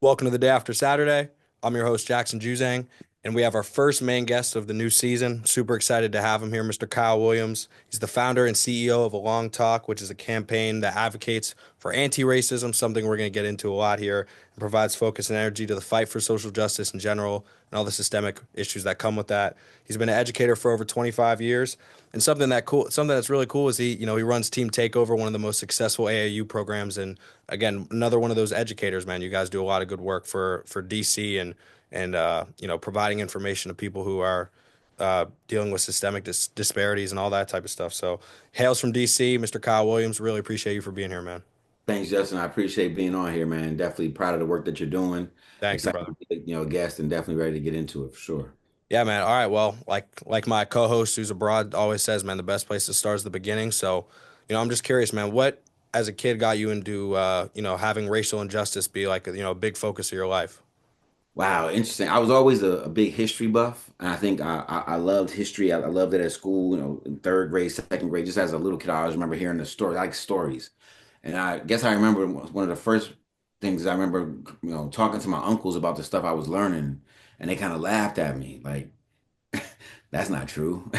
Welcome to the day after Saturday. I'm your host, Jackson Juzang, and we have our first main guest of the new season. Super excited to have him here, Mr. Kyle Williams. He's the founder and CEO of A Long Talk, which is a campaign that advocates for anti-racism, something we're going to get into a lot here, and provides focus and energy to the fight for social justice in general and all the systemic issues that come with that. He's been an educator for over 25 years. And something that's really cool is he runs Team Takeover, one of the most successful AAU programs, and again, another one of those educators, man. You guys do a lot of good work for DC and providing information to people who are dealing with systemic disparities and all that type of stuff. So, hails from DC, Mr. Kyle Williams. Really appreciate you for being here, man. Thanks, Justin. I appreciate being on here, man. Definitely proud of the work that you're doing. Thank you, Excited brother. to be, a guest and definitely ready to get into it for sure. Yeah, man. All right. Well, like my co-host who's abroad always says, man, the best place to start is the beginning. So, I'm just curious, man, what as a kid got you into having racial injustice be like a big focus of your life? Wow, interesting. I was always a big history buff, and I think I loved history. I loved it at school, in third grade, second grade. Just as a little kid, I always remember hearing the story. I like stories. And I guess I remember one of the first things I remember, talking to my uncles about the stuff I was learning, and they kind of laughed at me, like, that's not true.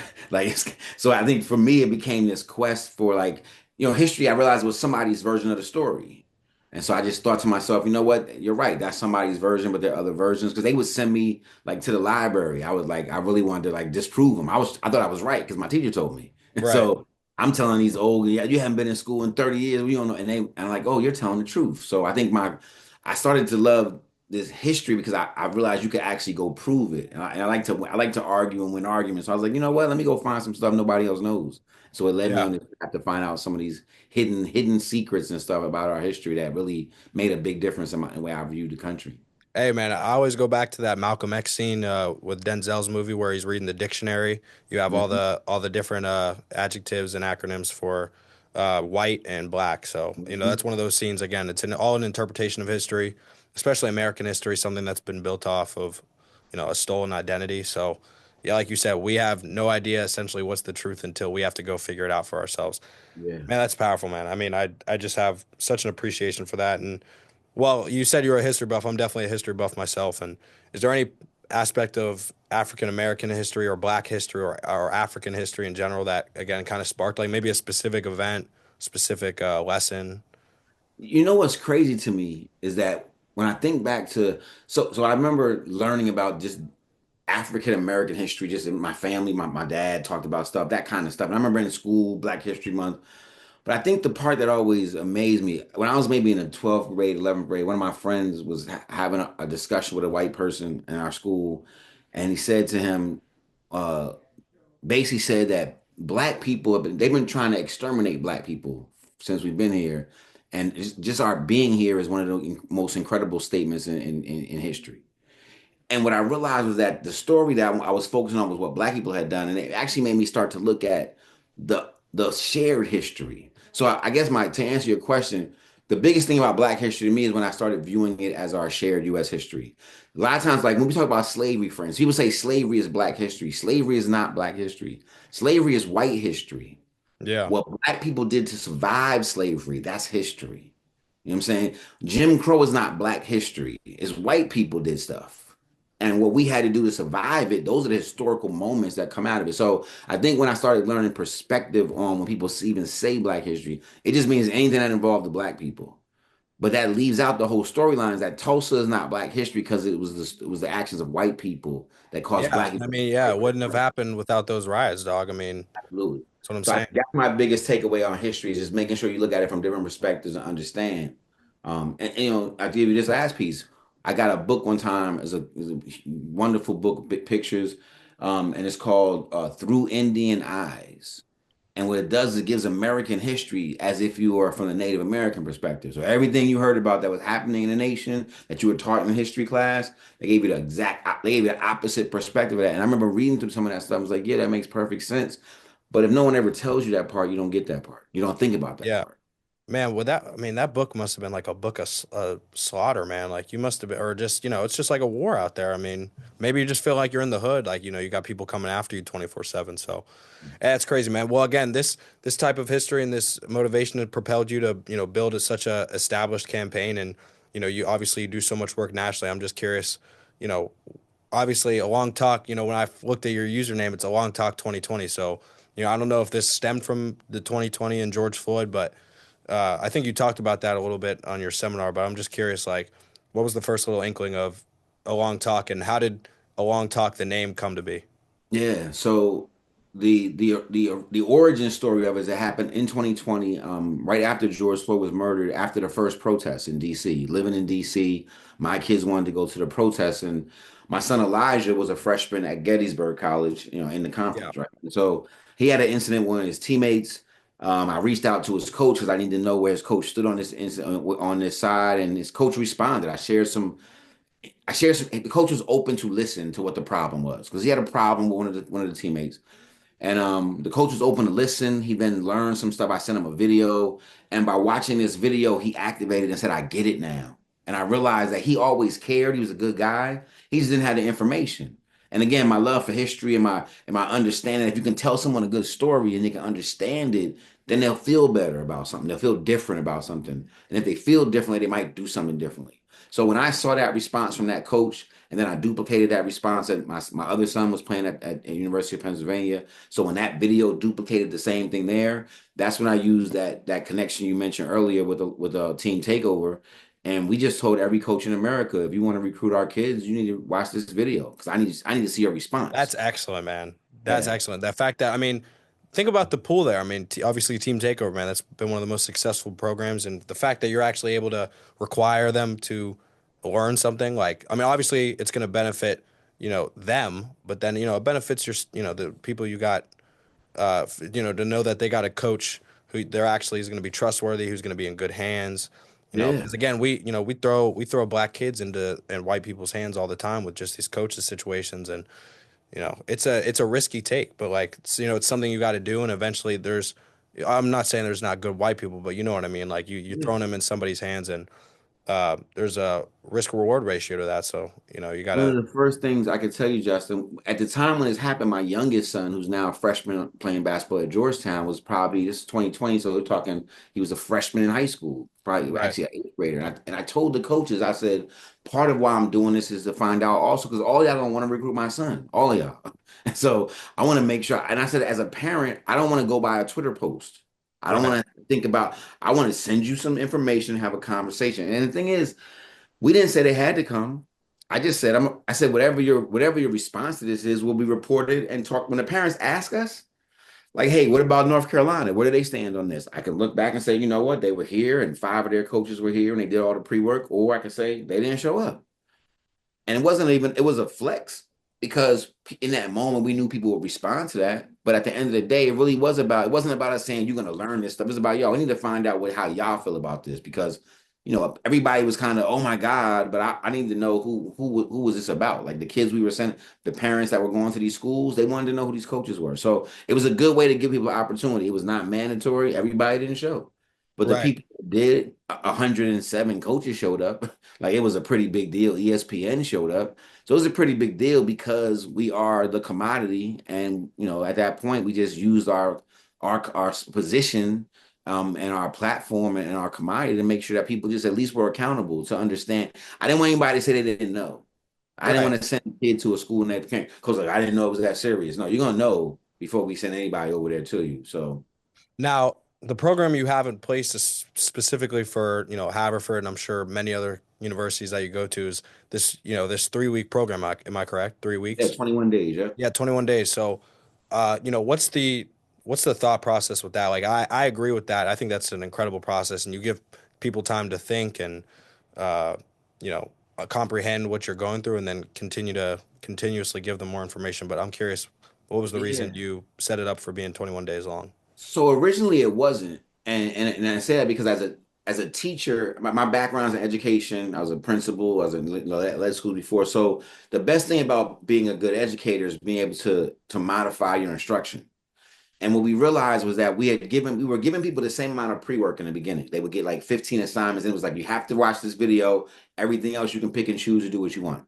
So I think for me, it became this quest for like, history. I realized was somebody's version of the story. And so I just thought to myself, you know what? You're right. That's somebody's version, but there are other versions because they would send me like to the library. I was like, I really wanted to like disprove them. I thought I was right because my teacher told me. And Right. so I'm telling these old, yeah, you haven't been in school in 30 years. We don't know. And I'm like, oh, you're telling the truth. So I think I started to love this history because I realized you could actually go prove it. And I like to argue and win arguments. So I was like, you know what? Let me go find some stuff nobody else knows. So it led me Yeah. on this path to find out some of these hidden secrets and stuff about our history that really made a big difference in the way I viewed the country. Hey man, I always go back to that Malcolm X scene with Denzel's movie where he's reading the dictionary. You have all Mhm. the different adjectives and acronyms for white and black. So Mhm. that's one of those scenes. Again, it's all an interpretation of history, especially American history, something that's been built off of a stolen identity. So yeah, like you said, we have no idea essentially what's the truth until we have to go figure it out for ourselves. Yeah. Man, that's powerful, man. I mean, I just have such an appreciation for that. And well, you said you're a history buff. I'm definitely a history buff myself. And is there any aspect of African American history or Black history or African history in general that again kind of sparked like maybe a specific event, specific lesson? You know what's crazy to me is that when I think back to so I remember learning about just African American history just in my family, my dad talked about stuff, that kind of stuff. And I remember in school, Black History Month. But I think the part that always amazed me when I was maybe in the 12th grade, 11th grade, one of my friends was having a discussion with a white person in our school, and he said to him, uh, basically said that black people they've been trying to exterminate black people since we've been here, and just our being here is one of the most incredible statements in history. And what I realized was that the story that I was focusing on was what black people had done, and it actually made me start to look at the shared history. So I guess to answer your question, the biggest thing about black history to me is when I started viewing it as our shared U.S. history. A lot of times, like when we talk about slavery, for instance, people say slavery is black history. Slavery is not black history. Slavery is white history. Yeah. What black people did to survive slavery, that's history. You know what I'm saying? Jim Crow is not black history. It's white people did stuff. And what we had to do to survive it, those are the historical moments that come out of it. So I think when I started learning perspective on when people even say black history, it just means anything that involved the black people. But that leaves out the whole storylines that Tulsa is not black history because it was the actions of white people that caused Yeah. black I people to mean, yeah, fight it for wouldn't have their rights. happened without those riots, dog. I mean, Absolutely. that's what I'm So I saying. think that's my biggest takeaway on history is just making sure you look at it from different perspectives and understand. And I give you this last piece. I got a book one time, is a wonderful book, big pictures, and it's called Through Indian Eyes. And what it does is it gives American history as if you are from the Native American perspective. So everything you heard about that was happening in the nation that you were taught in history class, they gave you the opposite perspective of that. And I remember reading through some of that stuff. I was like, yeah, that makes perfect sense. But if no one ever tells you that part, you don't get that part. You don't think about that Yeah. part. Man, I mean, that book must have been like a book of slaughter, man. Like you must have been, or just, it's just like a war out there. I mean, maybe you just feel like you're in the hood, like, you got people coming after you 24/7. So, it's crazy, man. Well, again, this type of history and this motivation that propelled you to, build such a established campaign and, you obviously do so much work nationally. I'm just curious, you know, obviously a long talk, when I looked at your username, it's a long talk 2020. So, I don't know if this stemmed from the 2020 and George Floyd, but I think you talked about that a little bit on your seminar, but I'm just curious, like, what was the first little inkling of a long talk and how did a long talk, the name, come to be? Yeah, so the origin story of it is it happened in 2020, right after George Floyd was murdered, after the first protest in DC. Living in DC, my kids wanted to go to the protest, and my son Elijah was a freshman at Gettysburg College, in the Yeah. conference, right? And so he had an incident with one of his teammates. I reached out to his coach because I needed to know where his coach stood on this incident on this side, and his coach responded. The coach was open to listen to what the problem was because he had a problem with one of the teammates. And the coach was open to listen. He then learned some stuff. I sent him a video. And by watching this video, he activated and said, I get it now. And I realized that he always cared. He was a good guy. He just didn't have the information. And again, my love for history and my understanding, if you can tell someone a good story and they can understand it, then they'll feel better about something. They'll feel different about something. And if they feel differently, they might do something differently. So when I saw that response from that coach, and then I duplicated that response, and my other son was playing at University of Pennsylvania. So when that video duplicated the same thing there, that's when I used that connection you mentioned earlier with a team takeover. And we just told every coach in America, if you want to recruit our kids, you need to watch this video because I need to see your response. That's excellent, man. That's Yeah, excellent. That fact that, I mean, think about the pool there. I mean, obviously, Team Takeover, man, that's been one of the most successful programs. And the fact that you're actually able to require them to learn something, like, I mean, obviously, it's going to benefit, them, but then, it benefits the people you got, to know that they got a coach who they're actually is going to be trustworthy, who's going to be in good hands. yeah, Because again, we throw black kids into and white people's hands all the time with just these coaches situations, and it's a risky take, but like it's something you got to do, and eventually there's. I'm not saying there's not good white people, but you know what I mean. Like you yeah. throwing them in somebody's hands, and there's a risk reward ratio to that. So you One gotta. of the first things I could tell you, Justin, at the time when this happened, my youngest son, who's now a freshman playing basketball at Georgetown, was probably this is 2020. So we're talking, he was a freshman in high school, probably Right. actually an eighth grader. And I told the coaches, I said, part of why I'm doing this is to find out also because all y'all don't want to recruit my son, all of y'all. And so I want to make sure. And I said, as a parent, I don't want to go by a Twitter post. I don't Right. want to think about, I want to send you some information, have a conversation. And the thing is, we didn't say they had to come. I said whatever your response to this is will be reported and talk when the parents ask us, like, hey, what about North Carolina? Where do they stand on this? I can look back and say, you know what, they were here and five of their coaches were here and they did all the pre-work, or I can say they didn't show up. And it was a flex because in that moment we knew people would respond to that. But at the end of the day, it wasn't about us saying you're gonna learn this stuff. It was about y'all. We need to find out how y'all feel about this because everybody was kind of, oh my God, but I need to know who was this about? Like the kids we were sending, the parents that were going to these schools, they wanted to know who these coaches were. So it was a good way to give people an opportunity. It was not mandatory. Everybody didn't show. But the Right. people that did, 107 coaches showed up. Like it was a pretty big deal. ESPN showed up. So it was a pretty big deal because we are the commodity. And, at that point, we just used our position and our platform and our commodity to make sure that people just at least were accountable to understand. I didn't want anybody to say they didn't know. I didn't Right. want to send a kid to a school and they can't because like, I didn't know it was that serious. No, you're gonna know before we send anybody over there to you. So Now, the program you have in place is specifically for, Haverford, and I'm sure many other universities that you go to is this 3 week program. Am I correct? Three yeah, weeks? 21 days. Yeah. Yeah, 21 days. So, what's the thought process with that? Like, I agree with that. I think that's an incredible process, and you give people time to think and, uh, comprehend what you're going through, and then continue to continuously give them more information. But I'm curious, what was the reason Yeah. you set it up for being 21 days long? So originally it wasn't, and I say that because as a teacher, my background's in education. I was a principal. I was in led school before. So the best thing about being a good educator is being able to modify your instruction. And what we realized was that we were giving people the same amount of pre-work in the beginning. They would get like 15 assignments, and it was like you have to watch this video. Everything else you can pick and choose to do what you want.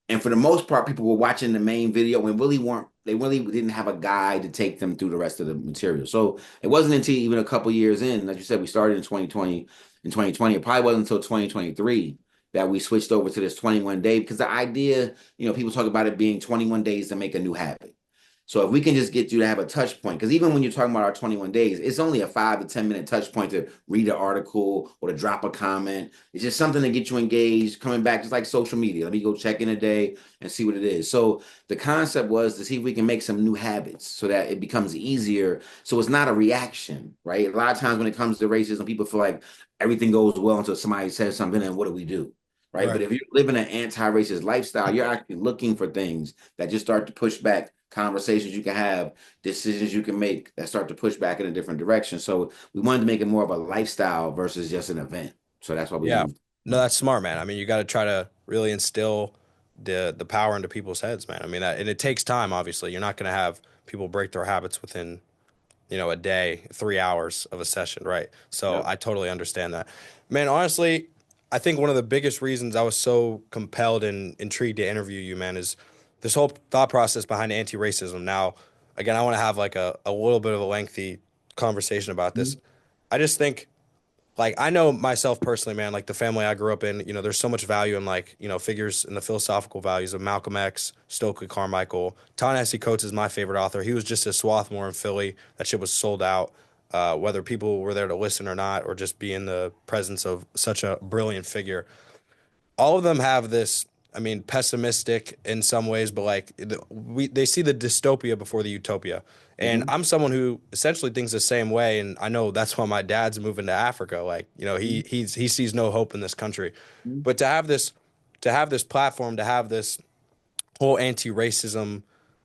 And for the most part, people were watching the main video and they really didn't have a guide to take them through the rest of the material. So it wasn't until even a couple years in, like you said, we started in 2020. in 2020. It probably wasn't until 2023 that we switched over to this 21 day because the idea, people talk about it being 21 days to make a new habit. So if we can just get you to have a touch point, because even when you're talking about our 21 days, it's only a 5 to 10 minute touch point to read an article or to drop a comment. It's just something to get you engaged, coming back, just like social media. Let me go check in a day and see what it is. So the concept was to see if we can make some new habits so that it becomes easier. So it's not a reaction, right? A lot of times when it comes to racism, people feel like everything goes well until somebody says something, and what do we do? Right. But Right. if you're living an anti-racist lifestyle, you're actually looking for things that just start to push back conversations you can have, decisions you can make that start to push back in a different direction. So we wanted to make it more of a lifestyle versus just an event. So that's why we Yeah. moved. No, that's smart, man. I mean, you got to try to really instill the power into people's heads, man. I mean, and it takes time, obviously. You're not going to have people break their habits within, a day, 3 hours of a session, right? So Yep. I totally understand that. Man, honestly, I think one of the biggest reasons I was so compelled and intrigued to interview you, man, is this whole thought process behind anti-racism. Now, again, I want to have like a little bit of a lengthy conversation about this. I just think like I know myself personally, man, like the family I grew up in, there's so much value in like, figures in the philosophical values of Malcolm X, Stokely Carmichael. Ta-Nehisi Coates is my favorite author. He was just a Swarthmore in Philly. That shit was sold out, whether people were there to listen or not, or just be in the presence of such a brilliant figure. All of them have this, I mean, pessimistic in some ways, but like they see the dystopia before the utopia. And Mm-hmm. I'm someone who essentially thinks the same way, and I know that's why my dad's moving to Africa. Like, he sees no hope in this country. But to have this platform, to have this whole anti-racism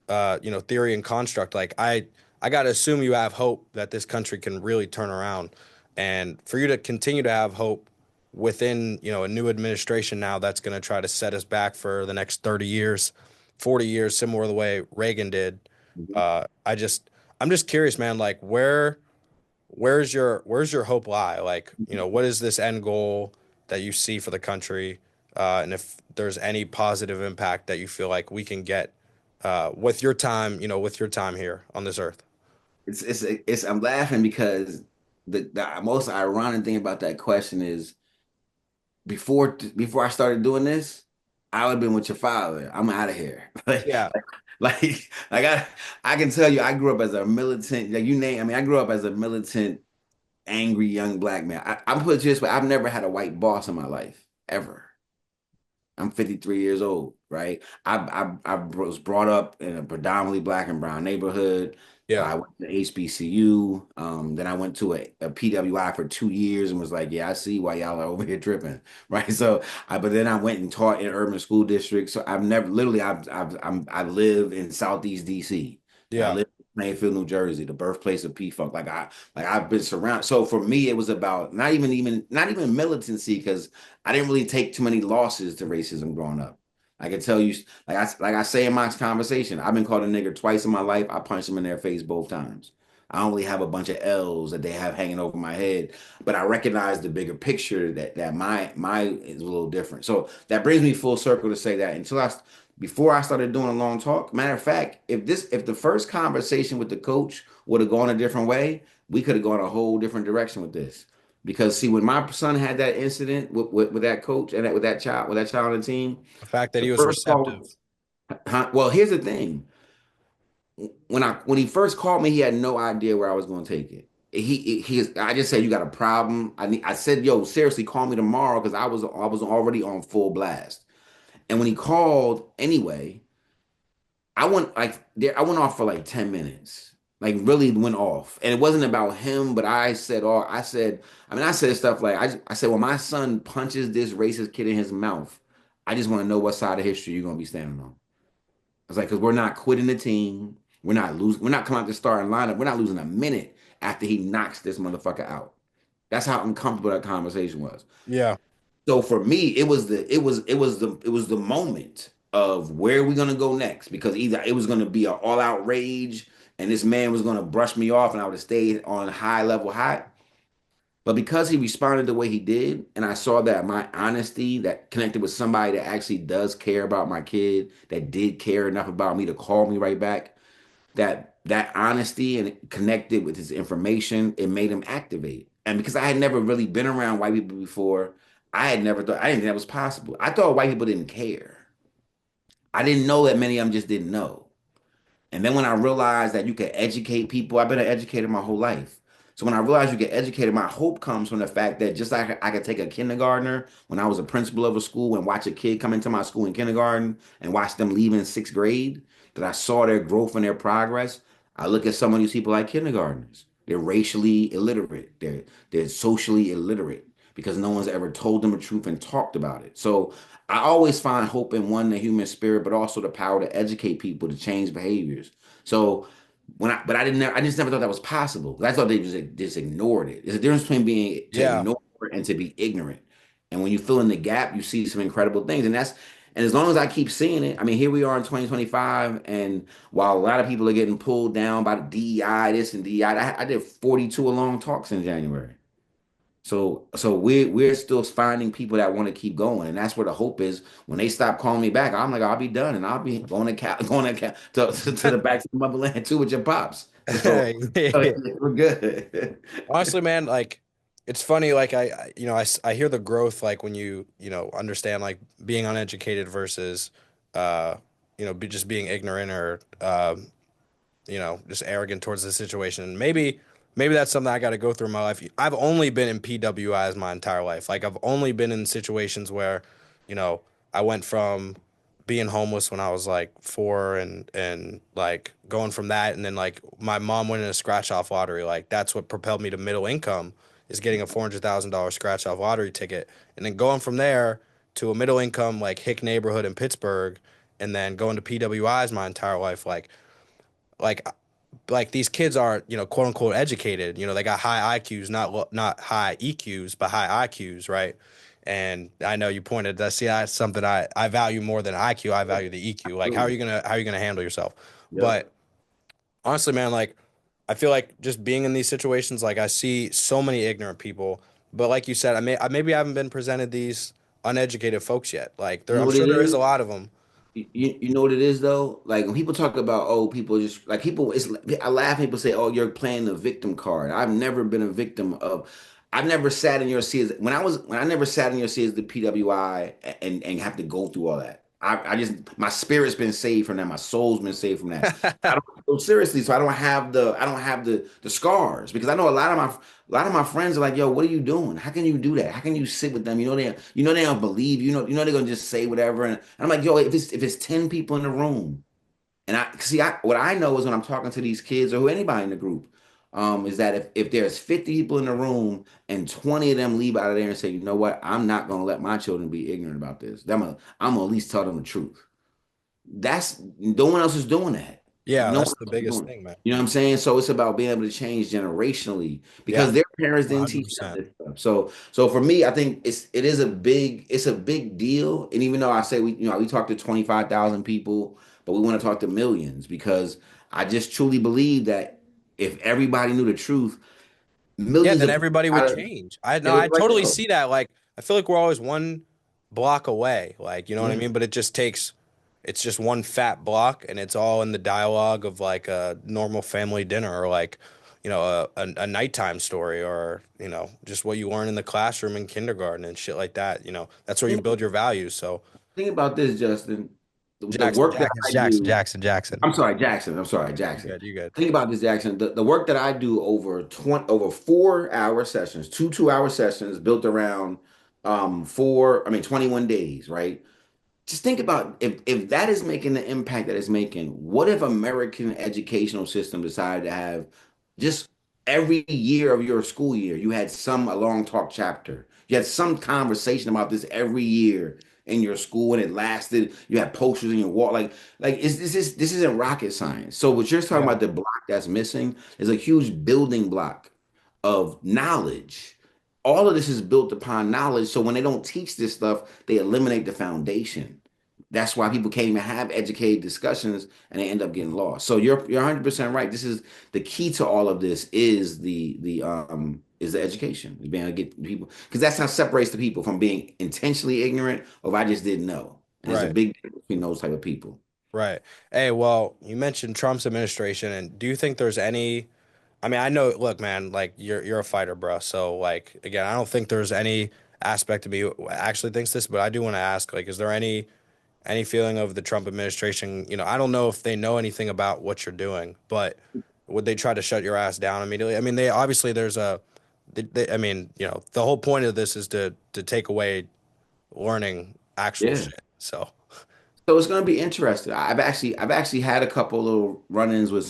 theory and construct, like I got to assume you have hope that this country can really turn around, and for you to continue to have hope within a new administration now that's going to try to set us back for the next 30 years, 40 years, similar to the way Reagan did. Mm-hmm. I'm just curious, man, like where's your hope lie? Like, what is this end goal that you see for the country? And if there's any positive impact that you feel like we can get with your time here on this earth. It's I'm laughing because the most ironic thing about that question is before I started doing this, I would have been with your father. I'm out of here. Yeah. Like I can tell you, I grew up as a militant, like you name. I mean, I grew up as a militant, angry young black man. I'm put it this way: I've never had a white boss in my life ever. I'm 53 years old, right? I was brought up in a predominantly black and brown neighborhood. Yeah. I went to HBCU. Then I went to a PWI for 2 years and was like, yeah, I see why y'all are over here tripping, right? So, but then I went and taught in urban school districts. So I've never literally, I live in Southeast DC. Like I Yeah. live in Plainfield, New Jersey, the birthplace of P Funk. Like I've been surrounded. So for me, it was about not even militancy because I didn't really take too many losses to racism growing up. I can tell you, like I say in my conversation, I've been called a nigger twice in my life. I punched them in their face both times. I don't really have a bunch of L's that they have hanging over my head, but I recognize the bigger picture that my is a little different. So that brings me full circle to say that before I started doing a long talk, matter of fact, if the first conversation with the coach would have gone a different way, we could have gone a whole different direction with this. Because see, when my son had that incident with that coach and with that child on the team, The fact that the he was first call, receptive. well, here's the thing. When he first called me, he had no idea where I was going to take it. I just said, you got a problem. I said, yo, seriously, call me tomorrow because I was already on full blast. And when he called anyway, I went off for like 10 minutes. Like really went off. And it wasn't about him, but I said stuff like I said, when my son punches this racist kid in his mouth, I just want to know what side of history you're gonna be standing on. I was like, because we're not quitting the team. We're not coming out the starting lineup. We're not losing a minute after he knocks this motherfucker out. That's how uncomfortable that conversation was. Yeah. So for me, it was the moment of where are we gonna go next? Because either it was gonna be an all out rage and this man was gonna brush me off and I would have stayed on high level high. But because he responded the way he did, and I saw that my honesty that connected with somebody that actually does care about my kid, that did care enough about me to call me right back, that honesty and connected with his information, it made him activate. And because I had never really been around white people before, I didn't think that was possible. I thought white people didn't care. I didn't know that many of them just didn't know. And then when I realized that you can educate people, I've been an educator my whole life. So when I realized you get educated, my hope comes from the fact that just like I could take a kindergartner when I was a principal of a school and watch a kid come into my school in kindergarten and watch them leave in sixth grade, that I saw their growth and their progress. I look at some of these people like kindergartners. They're racially illiterate. They're socially illiterate because no one's ever told them the truth and talked about it. So I always find hope in one, the human spirit, but also the power to educate people to change behaviors. So but I just never thought that was possible. I thought they just ignored it. There's a difference between being to Yeah. ignore and to be ignorant. And when you fill in the gap, you see some incredible things. And as long as I keep seeing it, I mean, here we are in 2025, and while a lot of people are getting pulled down by the DEI, this and DEI, I did 42 long talks in January. So we're still finding people that want to keep going, and that's where the hope is. When they stop calling me back, I'm like, I'll be done, and I'll be going to to the back to the motherland too with your pops. So Yeah. we're good. Honestly, man, like it's funny. Like I hear the growth, like when you understand like being uneducated versus, uh, just being ignorant or, just arrogant towards the situation. And maybe that's something I got to go through in my life. I've only been in PWIs my entire life. Like I've only been in situations where, you know, I went from being homeless when I was like 4 and like going from that and then like my mom winning a scratch off lottery. Like that's what propelled me to middle income is getting a $400,000 scratch off lottery ticket and then going from there to a middle income like hick neighborhood in Pittsburgh and then going to PWIs my entire life. Like like these kids are, quote unquote educated. They got high IQs, not high EQs, but high IQs, right? And I know you pointed that. See, that's something I value more than IQ. I value the EQ. Like, Absolutely. how are you gonna handle yourself? Yep. But honestly, man, like I feel like just being in these situations, like I see so many ignorant people. But like you said, maybe I haven't been presented these uneducated folks yet. Like You know I'm what sure it there is is? a lot of them. You know what it is though? Like when people talk about, oh, people just like people, it's I laugh when people say, oh, you're playing the victim card. I've never sat in your seats when I never sat in your seats the PWI and have to go through all that. I just my spirit's been saved from that. My soul's been saved from that. I don't so seriously, so I don't have the scars because I know a lot of my friends are like, yo, what are you doing? How can you do that? How can you sit with them? You know they don't believe, you know they're gonna just say whatever. And I'm like, yo, if it's 10 people in the room, and what I know is when I'm talking to these kids or who anybody in the group, is that if there's 50 people in the room and 20 of them leave out of there and say, you know what, I'm not gonna let my children be ignorant about this. I'm gonna at least tell them the truth. That's no one else is doing that. Yeah, No one that's the else is biggest doing it. thing, man. You know what I'm saying? So it's about being able to change generationally because Yeah, their parents didn't teach them 100%. this stuff. So for me, I think it's a big deal. And even though I say we talk to 25,000 people, but we want to talk to millions because I just truly believe that if everybody knew the truth, Yeah, millions then of people everybody would change. I they no, would I be like, totally yo, see that. Like, I feel like we're always one block away. Like, you know what I yeah. mean? But it's just one fat block, and it's all in the dialogue of like a normal family dinner or like, a nighttime story or just what you learn in the classroom in kindergarten and shit like that. That's where you Think, build your values. So, think about this, Justin. The Jackson, work that Jackson, I Jackson, do. Jackson, Jackson. I'm sorry, Jackson. I'm sorry, You Jackson. good? You good? Think about this, Jackson. The work that I do over 4 hour sessions, 2 2 hour sessions built around 21 days, right? Just think about if that is making the impact that it's making, what if American educational system decided to have just every year of your school year, you had a long talk chapter. You had some conversation about this every year in your school and it lasted. You had posters in your wall. This isn't rocket science. So what you're talking Yeah. about, the block that's missing is a huge building block of knowledge. All of this is built upon knowledge. So when they don't teach this stuff, they eliminate the foundation. That's why people can't even have educated discussions and they end up getting lost. So you're 100% right. This is the key to all of this is the education, is being able to get people because that's how separates the people from being intentionally ignorant or if I just didn't know. And there's a Right. big difference between those type of people. Right. Hey, well, you mentioned Trump's administration, and do you think there's any I mean, I know, look, man, like you're a fighter, bro. So like again, I don't think there's any aspect of me who actually thinks this, but I do want to ask, like, is there any feeling of the Trump administration? I don't know if they know anything about what you're doing, but would they try to shut your ass down immediately? I mean, they obviously there's a, I mean, the whole point of this is to take away learning actual Yeah. shit. So So it's going to be interesting. I've actually had a couple little run-ins with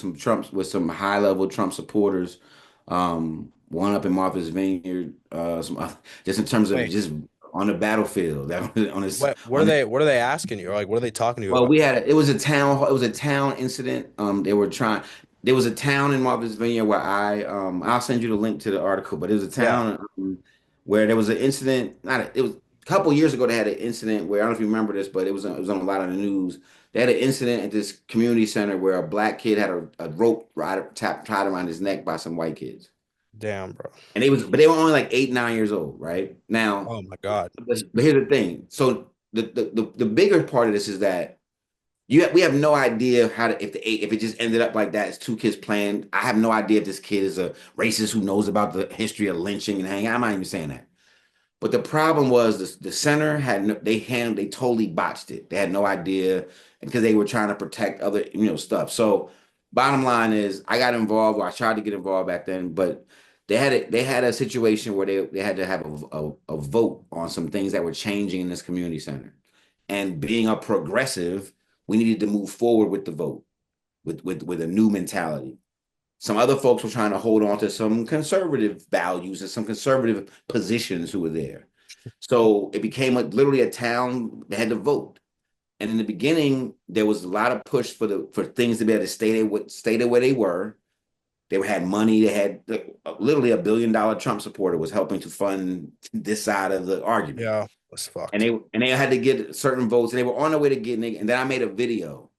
some high-level Trump supporters. One up in Martha's Vineyard, just in terms of wait, just on the battlefield, on this what are on they what are they asking you? Or like, what are they talking to you well, about? it was a town incident. There was a town in Martha's Vineyard where I'll send you the link to the article, but it was a Yeah, town where there was an incident. It was a couple years ago. They had an incident where I don't know if you remember this, but it was on a lot of the news. They had an incident at this community center where a black kid had a rope tied around his neck by some white kids, damn, bro. and they were only like 8, 9 years old, right? Now, Oh my God. but here's the thing. So the bigger part of this is that we have no idea if it just ended up like that. It's two kids playing. I have no idea if this kid is a racist who knows about the history of lynching and hanging. I'm not even saying that. But the problem was the center had they totally botched it. They had no idea because they were trying to protect other stuff. So bottom line is I got involved or I tried to get involved back then, but they had a situation where they had to have a vote on some things that were changing in this community center. And being a progressive, we needed to move forward with the vote with a new mentality. Some other folks were trying to hold on to some conservative values and some conservative positions who were there. So it became literally a town that had to vote. And in the beginning, there was a lot of push for things to be able to stay there where they were. They had money. They had literally $1 billion Trump supporter was helping to fund this side of the argument. Yeah, that's And fucked. they had to get certain votes, and they were on their way to getting it. And then I made a video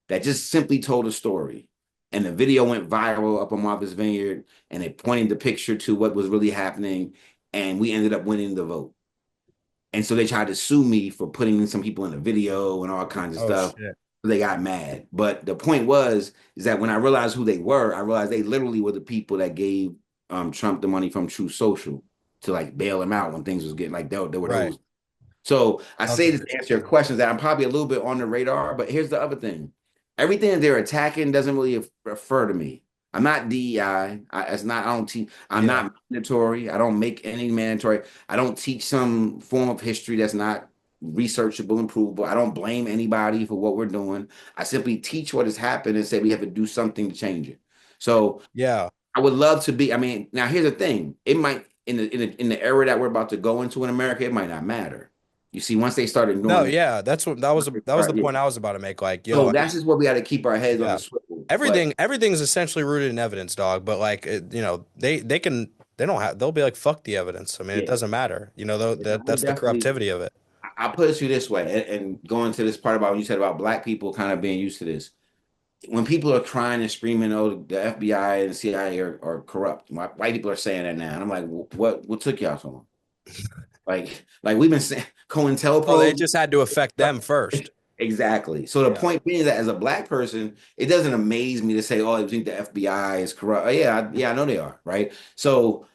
that just simply told a story. And the video went viral up on Martha's Vineyard, and it pointed the picture to what was really happening. And we ended up winning the vote. And so they tried to sue me for putting some people in the video and all kinds of Oh stuff. shit. They got mad. But the point is that when I realized who they were, I realized they literally were the people that gave Trump the money from True Social to like bail him out when things was getting like they were Right. those. So I That's say this to answer your interesting. questions that I'm probably a little bit on the radar, but here's the other thing. Everything that they're attacking doesn't really refer to me. I'm not DEI. It's not, I don't teach, I'm Yeah. not mandatory. I don't make any mandatory. I don't teach some form of history that's not researchable and provable. I don't blame anybody for what we're doing. I simply teach what has happened and say we have to do something to change it. So Yeah. I would love to be. I mean, now here's the thing. It might in the era that we're about to go into in America, it might not matter. You see, once they start No, ignoring it, yeah, that's what that was the yeah. point I was about to make. Like, yo, So I that's mean, just what we got to keep our heads on the yeah, swivel. But everything's essentially rooted in evidence, dog. But like, they don't have they'll be like, fuck the evidence. I mean, it yeah, doesn't matter. I would That's the definitely. corruptivity of it. I'll put it to you this way, and going to this part about what you said about black people kind of being used to this. When people are crying and screaming, "Oh, the FBI and the CIA are corrupt," white people are saying that now, and I'm like, "What took y'all so long?" Like we've been saying, Well, it COINTELPRO. just had to affect them first. Exactly. So the Yeah. point being that as a black person, it doesn't amaze me to say, "Oh, I think the FBI is corrupt." Oh, yeah, yeah, I know they are, right? So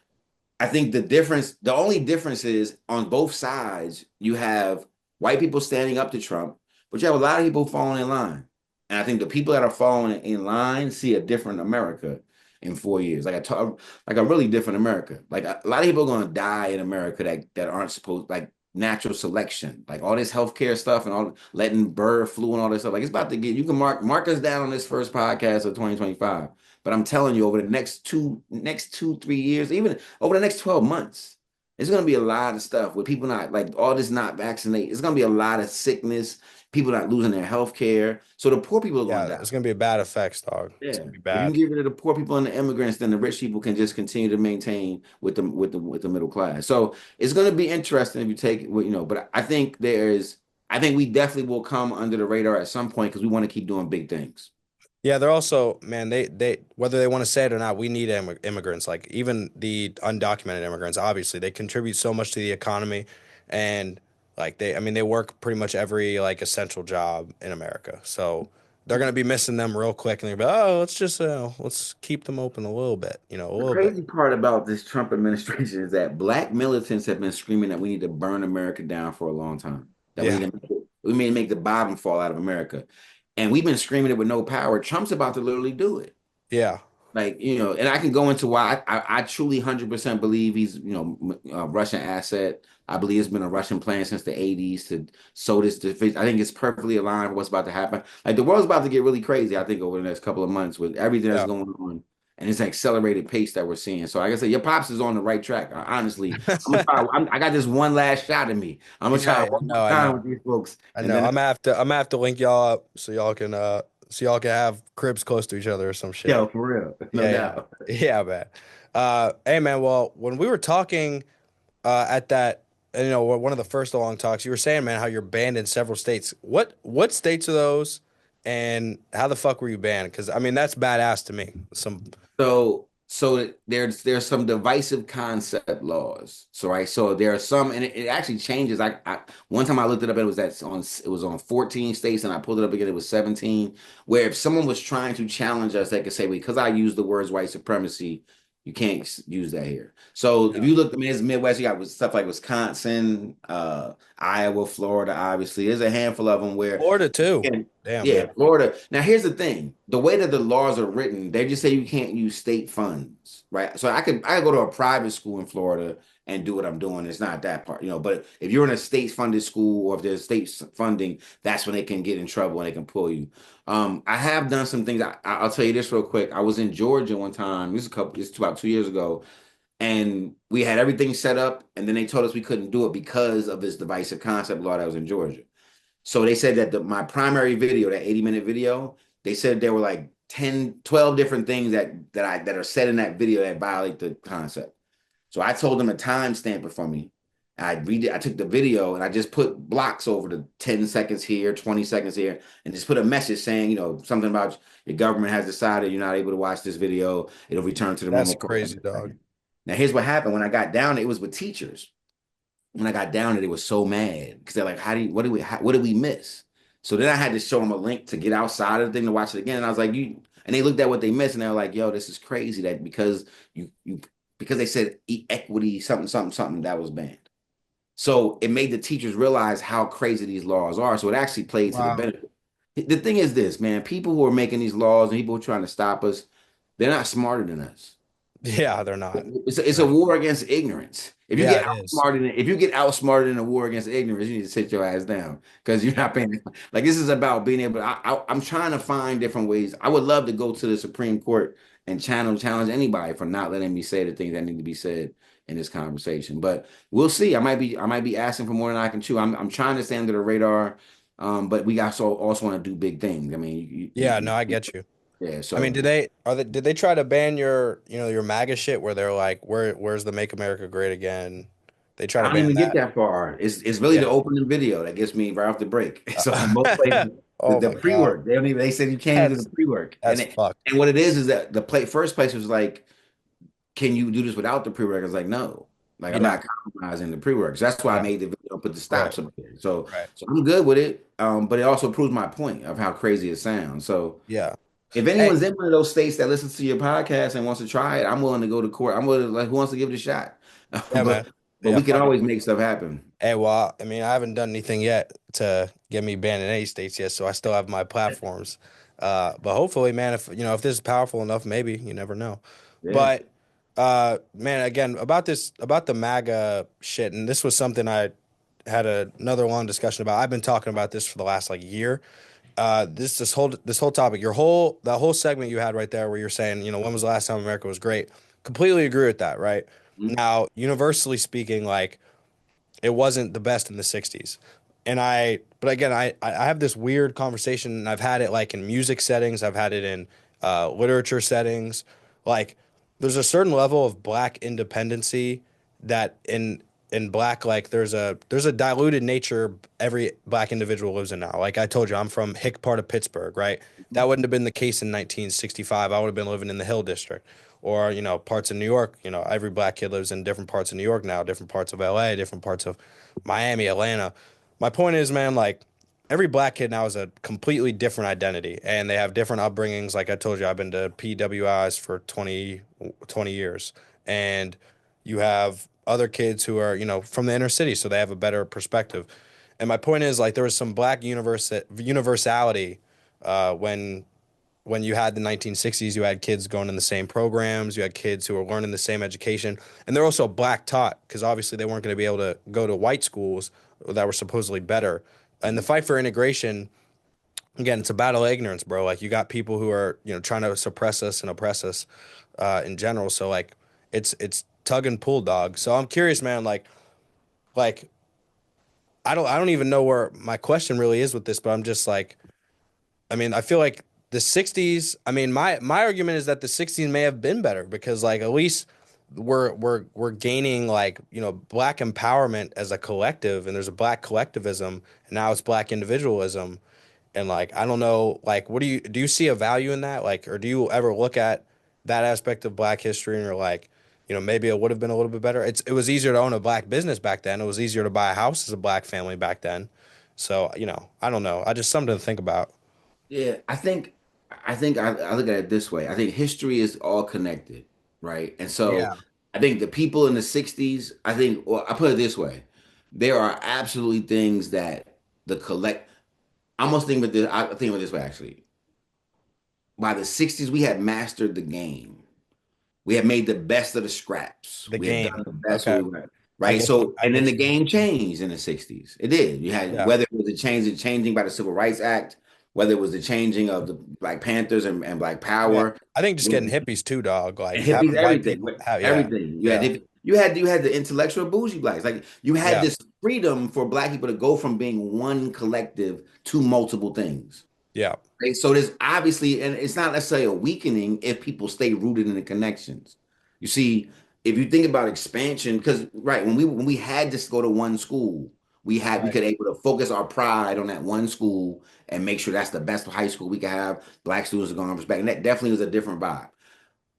I think the only difference is on both sides, you have white people standing up to Trump, but you have a lot of people falling in line. And I think the people that are falling in line see a different America in 4 years, like a really different America. Like a lot of people are going to die in America that aren't supposed, like natural selection, like all this healthcare stuff and all letting bird flu and all this stuff. Like it's about to get. You can mark us down on this first podcast of 2025. But I'm telling you, over the next two, 3 years, even over the next 12 months, there's gonna be a lot of stuff with people not like all this not vaccinated. It's gonna be a lot of sickness, people not losing their health care. So the poor people are gonna Yeah, die. it's gonna be a bad effects, dog. It's Yeah. gonna be If you can bad. get rid of the poor people and the immigrants, then the rich people can just continue to maintain with the middle class. So it's gonna be interesting if you take but I think we definitely will come under the radar at some point because we want to keep doing big things. Yeah, they're also, man, they whether they want to say it or not, we need immigrants. Like even the undocumented immigrants, obviously, they contribute so much to the economy, and like I mean, they work pretty much every like essential job in America. So they're gonna be missing them real quick, and they're gonna be, oh, let's keep them open a little bit, a The little bit. crazy part about this Trump administration is that black militants have been screaming that we need to burn America down for a long time. That Yeah, we need to make the bottom fall out of America. And we've been screaming it with no power. Trump's about to literally do it. yeah. Like, and I can go into why I truly 100% believe he's, a Russian asset. I believe it's been a Russian plan since the 80s to sow this defeat. I think it's perfectly aligned with what's about to happen. Like the world's about to get really crazy, I think, over the next couple of months with everything that's Yeah. going on and this accelerated pace that we're seeing. So like I said, your pops is on the right track. Honestly, I'm gonna try. I got this one last shot at me. I'm gonna try Yeah, one more I time know. with these folks, I and know. then I'm gonna have to link y'all up so y'all can have cribs close to each other or some shit. yo, for real, no Yeah, yeah. doubt. Yeah, man. Hey man, well, when we were talking at that one of the first long talks, you were saying, man, how you're banned in several states. What states are those and how the fuck were you banned? Because I mean that's badass to me. Some So there's some divisive concept laws. So right, so there are some, and it actually changes. I one time I looked it up, it was on 14 states, and I pulled it up again. It was 17. Where if someone was trying to challenge us, they could say, because I use the words white supremacy, you can't use that here. So if Yeah. you look, I mean, it's Midwest. You got stuff like Wisconsin, Iowa, Florida. Obviously, there's a handful of them where Florida too. and Damn, yeah, man. Florida. Now, here's the thing: the way that the laws are written, they just say you can't use state funds, right? So I could go to a private school in Florida and do what I'm doing. It's not that part, But if you're in a state-funded school or if there's state funding, that's when they can get in trouble and they can pull you. I have done some things. I'll tell you this real quick. I was in Georgia one time. This is about 2 years ago, and we had everything set up, and then they told us we couldn't do it because of this divisive concept law that was in Georgia. So they said that my primary video, that 80-minute video, they said there were like 10, 12 different things that are said in that video that violate the concept. So I told them to timestamp it for me. I took the video and I just put blocks over the 10 seconds here, 20 seconds here, and just put a message saying, something about your government has decided you're not able to watch this video. It'll return to the That's normal course. crazy, dog. Now, here's what happened when I got down. It was with teachers. When I got down there, they were so mad because they're like, what did we miss? So then I had to show them a link to get outside of the thing to watch it again. And I was like, and they looked at what they missed and they were like, yo, this is crazy that because they said equity, something, something, something that was banned. So it made the teachers realize how crazy these laws are. So it actually played to the Wow. benefit. The thing is this, man, people who are making these laws and people who are trying to stop us, they're not smarter than us. Yeah, they're not. It's a They're not. war against ignorance. Yeah, it is. If you get outsmarted in a war against ignorance, you need to sit your ass down because you're not paying. Like this is about being able. I'm trying to find different ways. I would love to go to the Supreme Court and challenge anybody for not letting me say the things that need to be said in this conversation. But we'll see. I might be asking for more than I can chew. I'm trying to stay under the radar. But we also want to do big things. I mean, Yeah, no, I get you. yeah. I mean, So did they try to ban your MAGA shit where they're like, where's the Make America Great Again? They try I to don't ban even get that. that far. It's really the Yeah. opening video that gets me right off the break. So most places, the, Oh the my God. pre-work, they said you can't even do That's the pre-work. that's fucked. And what it is that first place was like, can you do this without the pre-work? I was like, no. Like I'm Yeah. not compromising the pre-work. So that's why I Yeah. made the video and put the Right. stops up there. So Right. so I'm good with it. But it also proves my point of how crazy it sounds. So Yeah. if Hey, anyone's in one of those states that listens to your podcast and wants to try it, I'm willing to go to court. I'm willing to, like, who wants to give it a shot? yeah, man. But Yeah, we can fuck it. always make stuff happen. Hey, well, I mean, I haven't done anything yet to get me banned in any states yet, so I still have my platforms. But hopefully, man, if this is powerful enough, maybe you never know. Yeah. But man, again, about the MAGA shit, and this was something I had another long discussion about. I've been talking about this for the last like year. This whole topic, that whole segment you had right there where you're saying, when was the last time America was great? Completely agree with that, right? Mhm. Now, universally speaking, like it wasn't the best in the 60s. But again, I have this weird conversation, and I've had it like in music settings, I've had it in literature settings. Like, there's a certain level of black independency that in black, like there's a diluted nature every black individual lives in now. Like I told you, I'm from hick part of Pittsburgh, right? That wouldn't have been the case in 1965. I would have been living in the Hill District or parts of New York. Every black kid lives in different parts of New York now, different parts of LA, different parts of Miami, Atlanta. My point is, man, like every black kid now is a completely different identity and they have different upbringings. Like I told you, I've been to PWIs for 20 years. And you have other kids who are, from the inner city, so they have a better perspective. And my point is, like, there was some black universality when you had the 1960s, you had kids going in the same programs, you had kids who were learning the same education, and they're also black taught because obviously they weren't going to be able to go to white schools that were supposedly better. And the fight for integration, again, it's a battle of ignorance, bro. Like you got people who are, trying to suppress us and oppress us in general. So like it's tug and pull, dog. So I'm curious, man, like I don't even know where my question really is with this, but I'm just like I mean, I feel like the 60s, I mean, my argument is that the 60s may have been better because like at least we're gaining like, black empowerment as a collective and there's a black collectivism and now it's black individualism. And like I don't know, like what do you see a value in that? Like or do you ever look at that aspect of black history and you're like, maybe it would have been a little bit better. It was easier to own a black business back then. It was easier to buy a house as a black family back then. So, I don't know. I just something to think about. Yeah, I look at it this way. I think history is all connected, right? And so Yeah. I think the people in the 60s, I think, well, I put it this way. There are absolutely things that the collect I almost think with this, I think of it this way actually. By the 60s, we had mastered the game. We had made the best of the scraps. The We had done game. the best Okay. we were, right? So, I and then get the you. game changed in the 60s. It did. You had Yeah. whether it was the changing by the Civil Rights Act, whether it was the changing of the Black Panthers and Black Yeah. Power, I think just getting hippies too, dog. and Like hippies, having white everything, people have, yeah. everything. Yeah. You had the intellectual bougie blacks. Like you had Yeah. this freedom for black people to go from being one collective to multiple things. Yeah. Right? So there's obviously, and it's not necessarily a weakening if people stay rooted in the connections. You see, if you think about expansion, because right when we had to go to one school, we Right. could able to focus our pride on that one school and make sure that's the best high school we could have. Black students are going to respect, and that definitely was a different vibe.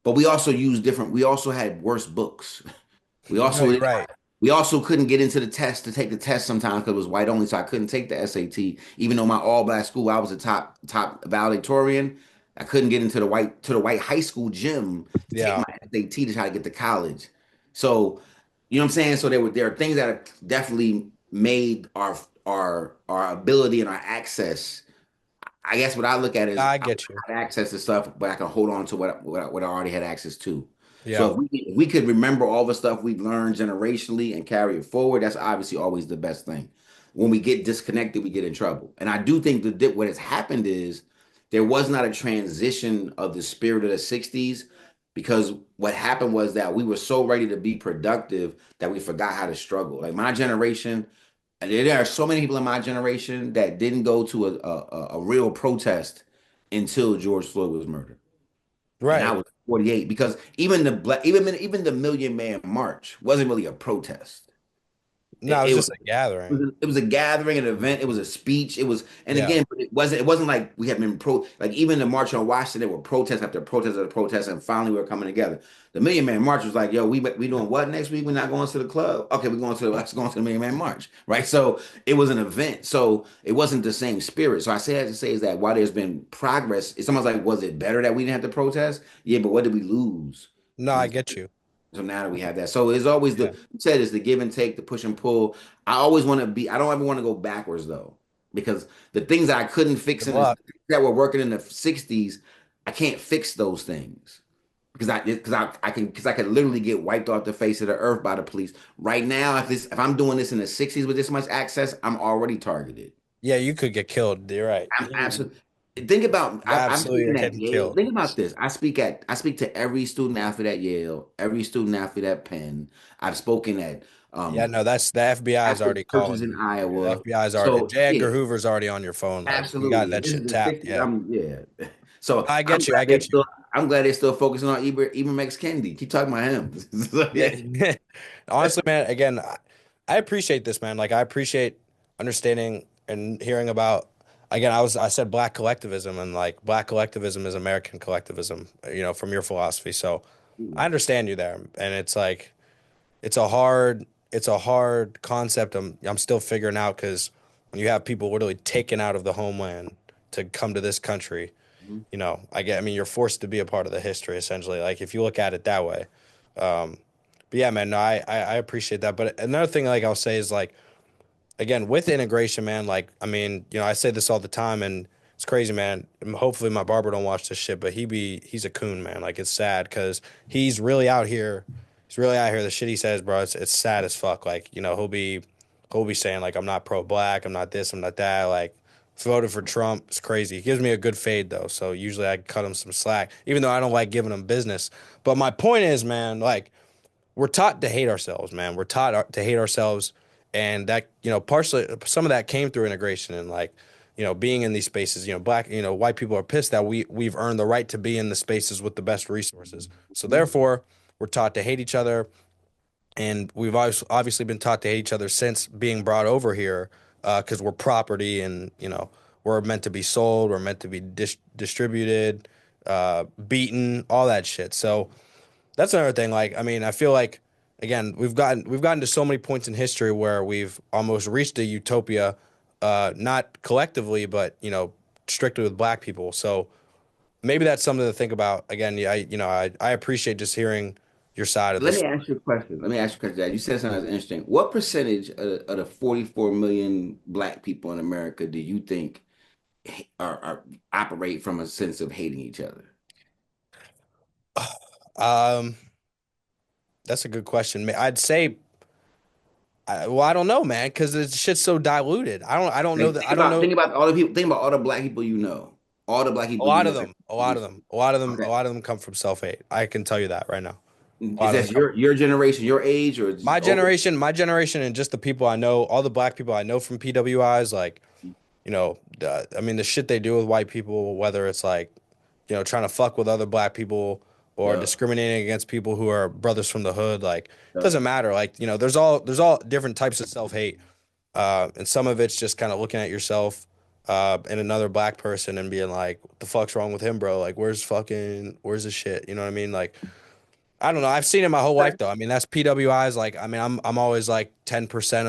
But we also used different. We also had worse books. We No, also you're right. we also couldn't get into the test to take the test sometimes because it was white only, so I couldn't take the SAT. Even though my all black school, I was a top valedictorian. I couldn't get into the white high school gym to take Yeah. my SAT to try to get to college. So you know what I'm saying. So there are things that have definitely made our ability and our access. I guess what I look at is I I get you. have access to stuff, but I can hold on to what I already had access to. So Yeah. if we could remember all the stuff we've learned generationally and carry it forward, that's obviously always the best thing. When we get disconnected, we get in trouble. And I do think that what has happened is there was not a transition of the spirit of the 60s because what happened was that we were so ready to be productive that we forgot how to struggle. Like my generation, and there are so many people in my generation that didn't go to a real protest until George Floyd was murdered, and I Right. was 48 because even the Million Man March wasn't really a protest. No, It, it was it was just a gathering. it was a gathering, an event. It was a speech. It was, and Yeah. again, but it wasn't like we had been like even the March on Washington, there were protests after protest after protest, and finally we were coming together. The Million Man March was like, yo, we doing what next week? We're not going to the club. Okay, let's go to the Million Man March, right? So it was an event. So it wasn't the same spirit. So I say that to say is that while there's been progress, it's almost like, was it better that we didn't have to protest? Yeah, but what did we lose? No, I get you. So now that we have that, so it's always Yeah. you said it's the give and take, the push and pull. I always want to be. I don't ever want to go backwards though, because the things that I couldn't fix Good in the luck. that were working in the 60s, I can't fix those things because I could literally get wiped off the face of the earth by the police right now. If I'm doing this in the 60s with this much access, I'm already targeted. Yeah, you could get killed. You're right. I'm absolutely. Think about You I'm absolutely are speaking at getting Yale. killed. Think about this. I speak to every student athlete at Yale, every student athlete at Penn. I've spoken at Yeah, no, that's the FBI is Catholic already churches calling in you. The Iowa. FBI is already So J. yeah, Edgar Hoover's already on your phone. Like you got absolutely. that This is shit the tapped. 60s. Yeah. Yeah. So I get you. I get you. I'm glad they're still focusing on Ibram X. Kendi. Keep talking about him. So, yeah. Yeah. Honestly, man, again, I appreciate this, man. Like I appreciate understanding and hearing about again, I said black collectivism and like black collectivism is American collectivism, from your philosophy. So I understand you there. And it's like it's a hard concept I'm still figuring out because when you have people literally taken out of the homeland to come to this country, Mhm. I mean, you're forced to be a part of the history essentially. Like if you look at it that way. Um, but yeah, man, no, I appreciate that. But another thing, like I'll say is like, again, with integration, man, like, I mean, I say this all the time and it's crazy, man. And hopefully my barber don't watch this shit, but he's a coon, man. Like it's sad because he's really out here. He's really out here. The shit he says, bro, it's sad as fuck. Like, he'll be saying like, I'm not pro black, I'm not this, I'm not that. Like, voted for Trump. It's crazy. He gives me a good fade though. So usually I cut him some slack, even though I don't like giving him business. But my point is, man, like, we're taught to hate ourselves, man. We're taught to hate ourselves, and that partially some of that came through integration and like being in these spaces. Black, white people are pissed that we've earned the right to be in the spaces with the best resources. So therefore, we're taught to hate each other, and we've obviously been taught to hate each other since being brought over here because we're property and we're meant to be sold, we're meant to be distributed, beaten, all that shit. So that's another thing. Like, I mean, I feel like again, we've gotten to so many points in history where we've almost reached a utopia, not collectively, but strictly with black people. So maybe that's something to think about. Again, yeah, I appreciate just hearing your side of Let this me ask you a question. Let me ask you a question, Dad. You said something that's interesting. What percentage of the 44 million black people in America do you think are operate from a sense of hating each other? Um, that's a good question. I'd say, well, I don't know, man, because the shit's so diluted. I don't know Like, that. I don't know. think about all the people. Think about all the black people you know. All the black A people you lot of know. them, a lot of them, a lot of them, a Okay. lot of them come from self-hate. I can tell you that right now. A Is lot of them that come. your generation, your age, or just older? My generation, and just the people I know, all the black people I know from PWIs, like, I mean, the shit they do with white people, whether it's like, trying to fuck with other black people or Yeah. discriminating against people who are brothers from the hood, like, it Yeah. doesn't matter. Like, there's all different types of self-hate. And some of it's just kind of looking at yourself and another black person and being like, what the fuck's wrong with him, bro? Like, where's the shit? You know what I mean? Like, I don't know. I've seen it my whole life though. I mean, that's PWIs. Like, I mean, I'm always like 10%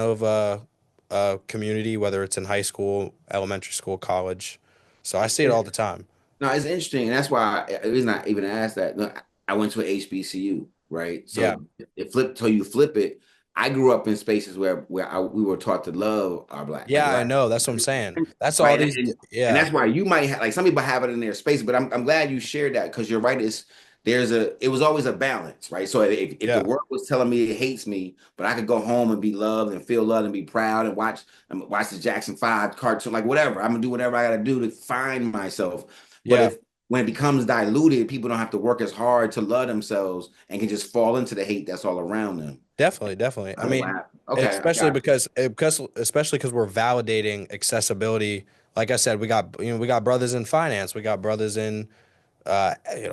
of community, whether it's in high school, elementary school, college. So I see it all the time. No, it's interesting, and that's why the reason I even asked that. Look, I went to an HBCU, right? Yeah. So it flipped. So you flip it. I grew up in spaces where we were taught to love our Yeah, I black, know. That's what I'm saying. That's all right? these. And Yeah. that's why you might have, like, some people have it in their space, but I'm glad you shared that, because you're right. It was always a balance, right? So if the Yeah. world was telling me it hates me, but I could go home and be loved and feel loved and be proud and watch the Jackson 5 cartoon, like whatever. I'm gonna do whatever I gotta do to find myself. But Yeah. if when it becomes diluted, people don't have to work as hard to love themselves and can just fall into the hate that's all around them. Definitely, definitely. I Oh, mean, wow. Okay, I got you. especially because we're validating accessibility. Like I said, we got brothers in finance, we got brothers in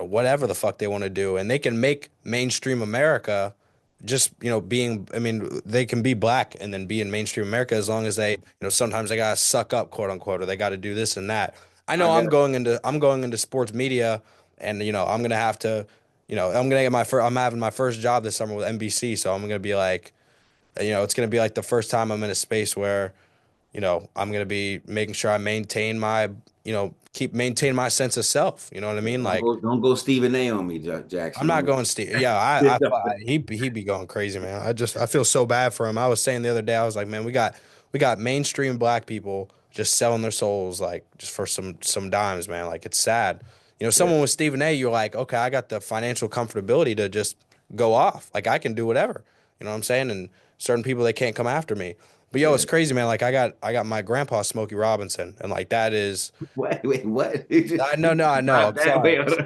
whatever the fuck they want to do, and they can make mainstream America just being. I mean, they can be black and then be in mainstream America as long as they sometimes they gotta suck up, quote unquote, or they got to do this and that. I I know got I'm going into sports media, and I'm gonna have to. I'm gonna get my first. I'm having my first job this summer with NBC, so I'm gonna be like, it's gonna be like the first time I'm in a space where, I'm gonna be making sure I maintain my, maintain my sense of self. You know what I mean? Like, don't go Stephen A on me, I'm Jackson. not Don't going Steve. Yeah, he'd be going crazy, man. I feel so bad for him. I was saying the other day, I was like, man, we got mainstream black people just selling their souls like just for some dimes, man. Like it's sad. Yeah, Someone with Stephen A, you're like, okay, I got the financial comfortability to just go off. Like I can do whatever. You know what I'm saying? And certain people they can't come after me. But yo, yeah. it's crazy, man. Like I got my grandpa Smokey Robinson, and like that is. Wait, what? I know, no, I know. Drop I'm that. sorry. Wait, hold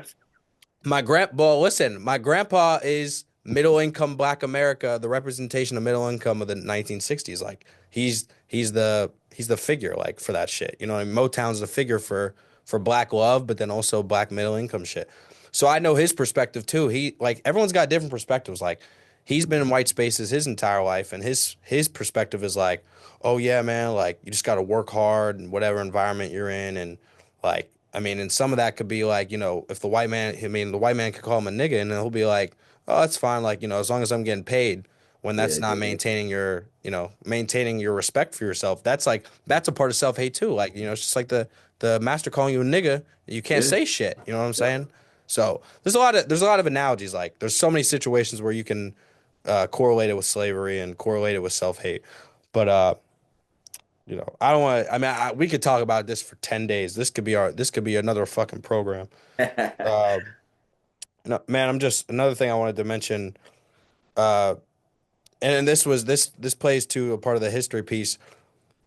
on. Well, listen, my grandpa is middle income black America, the representation of middle income of the 1960s. Like he's the figure like for that shit. You know, what I mean? Motown's the figure for black love, but then also black middle income shit. So I know his perspective too. He like everyone's got different perspectives. Like he's been in white spaces his entire life, and his perspective is like, oh yeah, man, like you just got to work hard in whatever environment you're in, and like, I mean, and some of that could be like, if the white man could call him a nigga and he'll be like, oh, that's fine. Like, as long as I'm getting paid. when that's Yeah, not yeah, maintaining your, maintaining your respect for yourself. That's like that's a part of self hate too. Like, it's just like the master calling you a nigga, you can't yeah, say shit. You know what I'm yeah. saying? So there's a lot of analogies. Like there's so many situations where you can correlate it with slavery and correlate it with self hate. But I don't want. I mean, we could talk about this for 10 days. This could be another fucking program. Uh, no, man, I'm just another thing I wanted to mention. Uh, and this plays to a part of the history piece.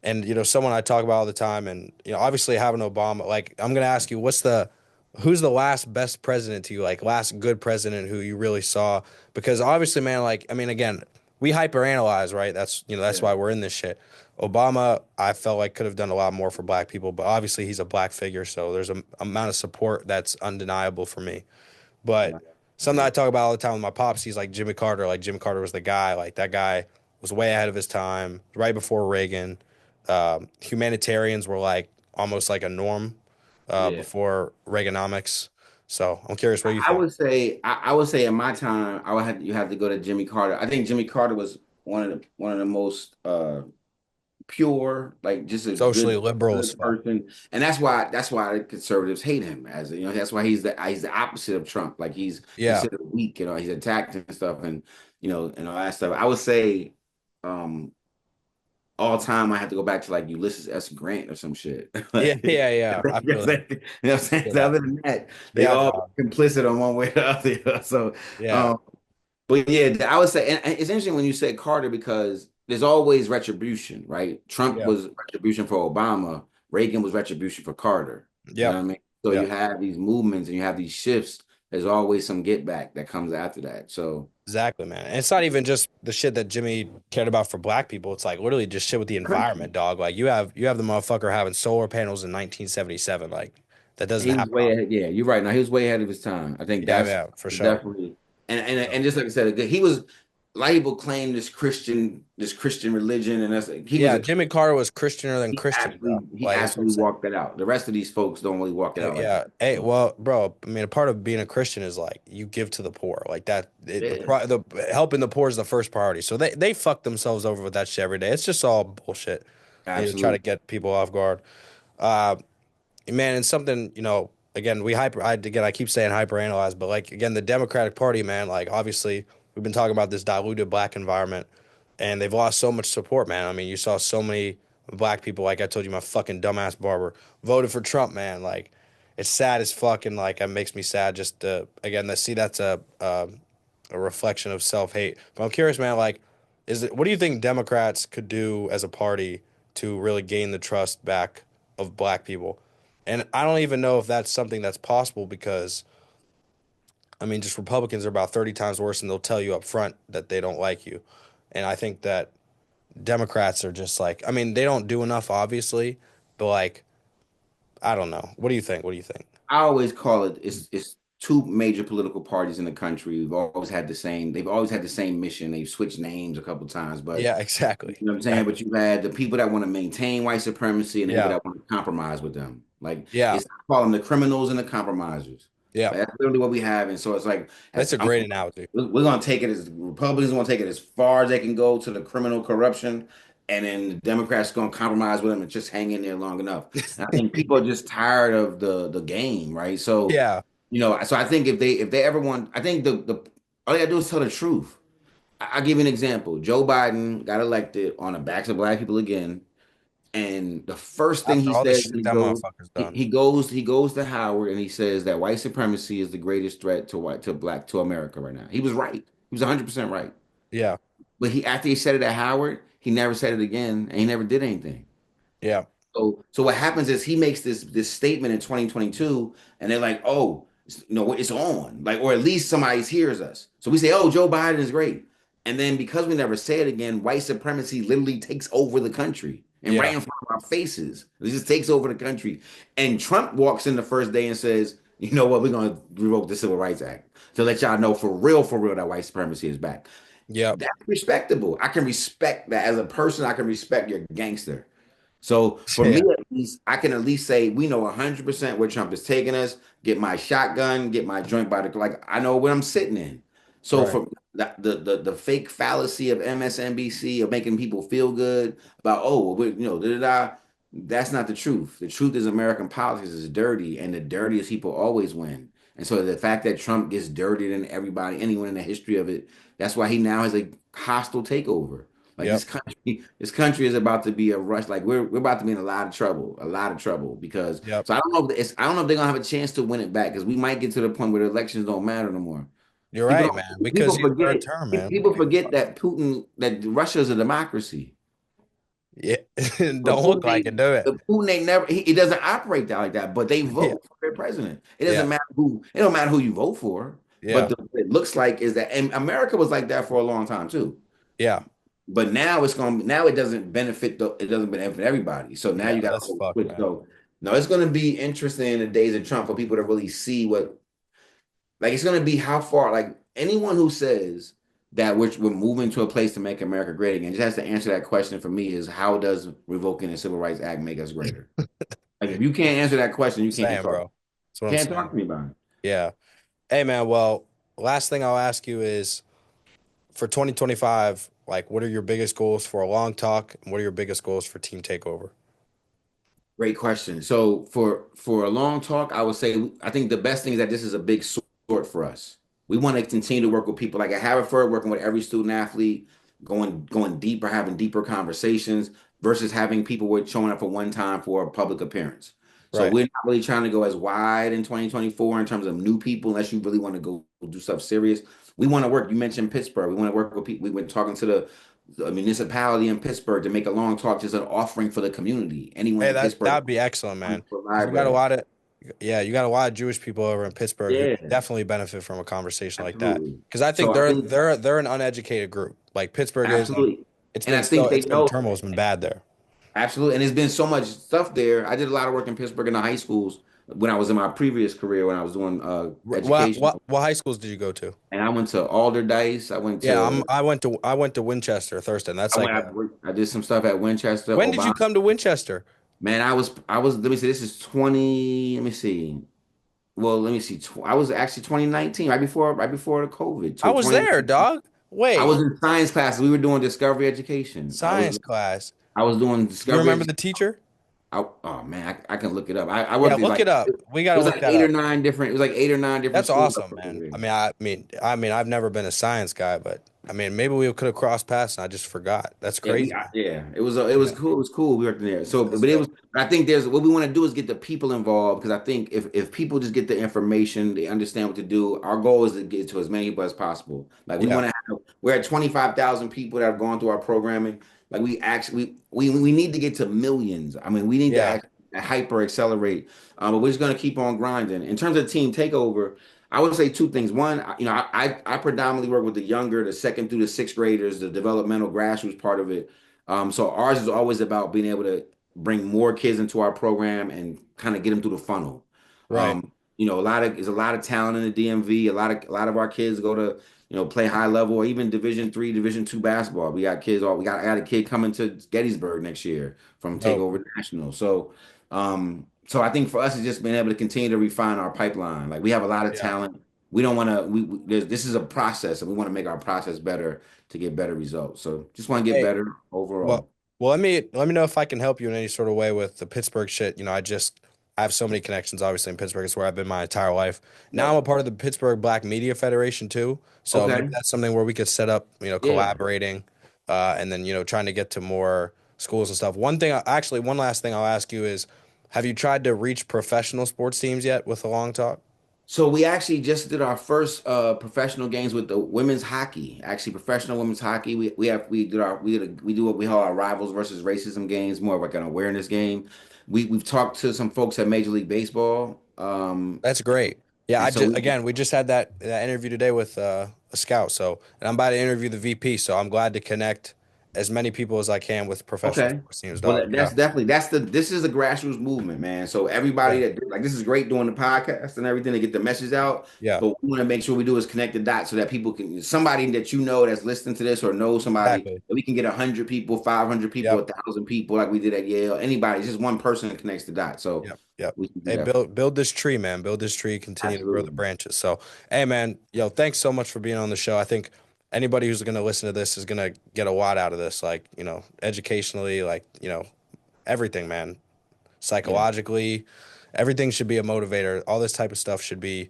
And someone I talk about all the time, and obviously having Obama. Like, I'm gonna ask you, who's the last best president to you? Like, last good president who you really saw? Because obviously, man, like, I mean, again, we hyperanalyze, right? That's Yeah. why we're in this shit. Obama, I felt like could have done a lot more for black people, but obviously he's a black figure, so there's a amount of support that's undeniable for me. But Right. something Right. I talk about all the time with my pops, he's like Jimmy Carter. Like Jimmy Carter was the guy. Like that guy was way ahead of his time, right before Reagan. Humanitarians were like almost like a norm Yeah. before Reaganomics. So I'm curious, what do you I think? would say I would say in my time I would have you have to go to Jimmy Carter. I think Jimmy Carter was one of the most pure, like just a Socially liberal as good fuck. person, and that's why the conservatives hate him. As that's why he's the opposite of Trump. Like he's Yeah. considered weak, he's attacked and stuff, and all that stuff. I would say, um, all time I have to go back to like Ulysses S. Grant or some shit. Yeah. Like, Yeah. Yeah. I feel that. you know what I'm saying? Feel So that. other than that, they Yeah, all dog. complicit on one way or the other. So, Yeah. um, but yeah, I would say, and it's interesting when you said Carter because there's always retribution, right? Trump Yeah. was retribution for Obama, Reagan was retribution for Carter. You know Yep. what I mean? So you Yep. have these movements and you have these shifts. There's always some get back that comes after that. So, Exactly, man. And it's not even just the shit that Jimmy cared about for black people. It's like literally just shit with the environment, dog. Like you have the motherfucker having solar panels in 1977. Like that doesn't he was happen way often. ahead. Yeah, you're right. Now he was way ahead of his time. I think Yeah, that's yeah, for sure. definitely and So, just like I said, he was label claimed this Christian religion, and that's he was yeah, a Jimmy Carter was Christianer than Christian, bro. he Like that's what I'm absolutely saying. walked that out. The rest of these folks don't really walk it out like Yeah. that. Hey, So, well, bro, I mean, a part of being a Christian is like you give to the poor. Like that, yeah, the helping the poor is the first priority. So they fuck themselves over with that shit every day. It's just all bullshit. To try to absolutely. get people off guard. Uh, Man, and something, again, I keep saying hyperanalyze, but like again, the Democratic Party, man, like obviously we've been talking about this diluted black environment, and they've lost so much support, man. I mean, you saw so many black people, like I told you, my fucking dumbass barber voted for Trump, man. Like, it's sad as fucking like it makes me sad just to again to see that's a reflection of self hate. But I'm curious, man, like, what do you think Democrats could do as a party to really gain the trust back of black people? And I don't even know if that's something that's possible because I mean, just Republicans are about 30 times worse and they'll tell you up front that they don't like you. And I think that Democrats are just like, I mean, they don't do enough, obviously, but like, I don't know. What do you think? What do you think? I always call it's two major political parties in the country. They've always had the same mission. They've switched names a couple times, but Yeah, exactly. you know what I'm saying? But Exactly. you had the people that want to maintain white supremacy and the people Yeah. that want to compromise with them. Like Yeah. it's I call them the criminals and the compromisers. Yeah. Like, that's literally what we have. And so it's like That's as a great analogy. we're gonna take it as Republicans want to take it as far as they can go to the criminal corruption, and then the Democrats gonna compromise with them and just hang in there long enough. And I think people are just tired of the game, right? So Yeah. so I think if they ever want, I think the all they gotta do is tell the truth. I'll give you an example. Joe Biden got elected on the backs of black people again. And the first thing After he all the says, shit that motherfucker's done. he goes to Howard and he says that white supremacy is the greatest threat to America right now. He was right. He was 100% right. Yeah. But after he said it at Howard, he never said it again and he never did anything. Yeah. So what happens is he makes this statement in 2022, and they're like, "Oh, it's on," like, or at least somebody hears us. So we say, "Oh, Joe Biden is great," and then because we never say it again, white supremacy literally takes over the country and right Yeah. in front of our faces. It just takes over the country. And Trump walks in the first day and says, "You know what? We're going to revoke the Civil Rights Act to let y'all know for real, that white supremacy is back." Yeah. That's respectable. I can respect that as a person. I can respect your gangster. So for me, Yeah. at least, I can at least say we know 100% where Trump is taking us. Get my shotgun, get my joint by the like. I know where I'm sitting in. So Right. from the fake fallacy of MSNBC of making people feel good about, oh, well, da, da, da, that's not the truth. The truth is American politics is dirty, and the dirtiest people always win. And so the fact that Trump gets dirtier than everybody, anyone in the history of it, that's why he now has a hostile takeover. Like Yep. this country is about to be a rush. Like we're about to be in a lot of trouble because. Yep. So I don't know if I don't know if they're gonna have a chance to win it back because we might get to the point where the elections don't matter no more. You're People right, man. don't. Because People he's third forget. term, man. People forget that that Russia's a democracy. Yeah. But Don't look like it, do it. Putin ain't never. He doesn't operate that like that. But they Yeah. vote for their president. It doesn't Yeah. matter who. It don't matter who you vote for. But Yeah. it looks like is that, and America was like that for a long time too. Yeah. But now it's going. Now it doesn't benefit it doesn't benefit everybody. So now Yeah. you got That's to fucked, switch. man. So no, it's going to be interesting in the days of Trump for people to really see what. Like it's going to be how far. Like anyone who says that we're moving to a place to make America great again just has to answer that question for me is how does revoking the Civil Rights Act make us greater? Like if you can't answer that question, I'm you can't saying, talk. bro. That's what I'm Can't talk saying. to me about it. Yeah. Hey, man. Well, last thing I'll ask you is for 2025, like, what are your biggest goals for a long talk? And what are your biggest goals for Team Takeover? Great question. So for a long talk, I would say I think the best thing is that this is a big sort for us. We want to continue to work with people like at Haverford, working with every student athlete, going deeper, having deeper conversations versus having people with showing up for one time for a public appearance. So Right. we're not really trying to go as wide in 2024 in terms of new people, unless you really want to go do stuff serious. We want to work. You mentioned Pittsburgh. We want to work with people. We went talking to the municipality in Pittsburgh to make a long talk, just an offering for the community. Anyone Hey, in that Pittsburgh, would be excellent, man. for Because you got a library. lot of, yeah, you got a lot of Jewish people over in Pittsburgh who could Yeah, definitely benefit from a conversation like that. absolutely. Because I think So I think they're an uneducated group, like Pittsburgh is, and absolutely, and I think they it's been know turmoil's been bad there. absolutely, and there's been so much stuff there. I did a lot of work in Pittsburgh in the high schools when I was in my previous career when I was doing education, What high schools did you go to? and I went to Alderdice. I went Yeah, to I went to Winchester, Thurston. That's I like went a, I did some stuff at Winchester, when did you Obama. come to Winchester? Man, I was let me see, this is 20, let me see. Well, let me see. I was actually 2019, right before the COVID. I So was 20, there, dog. I was Wait, in science class. We were doing discovery education. science class. I was doing You discovery remember the education. teacher? Oh man, I can look it up. I Yeah, worked at look like it up. We it gotta was look like that eight or up. nine different. It was like 8 or 9 different That's schools I awesome, worked man. with. I've never been a science guy, but I mean, maybe we could have crossed paths and I just forgot. That's Yeah, crazy, man. yeah, it was Yeah, cool. It was cool. We worked in there. So, that's but it dope. was. I think there's what we want to do is get the people involved because I think if people just get the information, they understand what to do. Our goal is to get to as many people as possible. Like we Yeah, want to have. We're at 25,000 people that have gone through our programming. Like we actually we need to get to millions. I mean, we need to yeah, act, hyper accelerate. But we're just gonna keep on grinding. In terms of team takeover. I would say two things. One, I predominantly work with the younger, the second through the sixth graders, the developmental grassroots part of it. So ours is always about being able to bring more kids into our program and kind of get them through the funnel. right. There's a lot of talent in the DMV. A lot of our kids go to play high level or even Division 3, Division 2 basketball. I got a kid coming to Gettysburg next year from Dope. Takeover National. So I think for us, it's just being able to continue to refine our pipeline. Like we have a lot of Yeah. talent. We don't want to. This is a process, and we want to make our process better to get better results. So just want to get Hey, better well, overall. let me know if I can help you in any sort of way with the Pittsburgh shit. I have so many connections, obviously, in Pittsburgh. It's where I've been my entire life. Now I'm Yep. a part of the Pittsburgh Black Media Federation too. So maybe Okay. that's something where we could set up, Yeah. collaborating, and then, trying to get to more schools and stuff. One last thing I'll ask you is, have you tried to reach professional sports teams yet with the long talk? So we actually just did our first professional games with the women's hockey. Actually, professional women's hockey. We do what we call our rivals versus racism games, more of like an awareness game. We've talked to some folks at Major League Baseball. That's great. Yeah, And so we we just had that interview today with a scout. So, and I'm about to interview the VP. So I'm glad to connect as many people as I can with professional Okay. sports teams, Well, dog. that's definitely this is a grassroots movement, man. So everybody Yeah, that like this is great doing the podcast and everything to get the message out. yeah, But we want to make sure we do is connect the dots so that people can somebody that you know that's listening to this or know somebody exactly. that we can get 100 people, 500 people, Yep, 1,000 people like we did at Yale. Anybody, just one person connects the dots. So yep, yep. we can do Hey, that. build this tree, man. Build this tree. Continue to grow the Absolutely. branches. So, hey, man, yo, thanks so much for being on the show. I think anybody who's gonna listen to this is gonna get a lot out of this, like educationally, like everything, man. Yeah. Psychologically, everything should be a motivator. All this type of stuff should be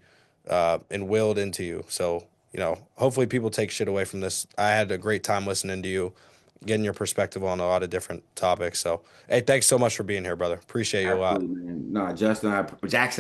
and willed into you. So, hopefully people take shit away from this. I had a great time listening to you, getting your perspective on a lot of different topics. So, hey, thanks so much for being here, brother. Appreciate you a lot. Absolutely, man. No, Jackson,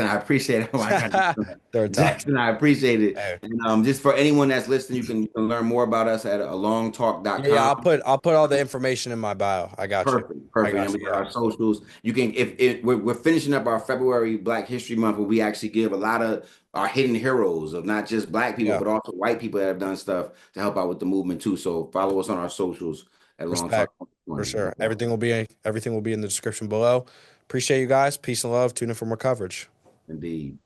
I appreciate it. Oh my God, Third time. Jackson, I appreciate it. Hey. And just for anyone that's listening, you can learn more about us at Yeah, alongtalk.com. I'll put all the information in my bio. I got you. Perfect, I perfect. And got we you. got Yeah. our socials. You can if we're finishing up our February Black History Month, where we actually give a lot of our hidden heroes of not just Black people, Yeah. but also white people that have done stuff to help out with the movement too. So follow us on our socials at Long Talk Respect. For 20. sure. Everything will be in the description below. Appreciate you guys. Peace and love. Tune in for more coverage. Indeed.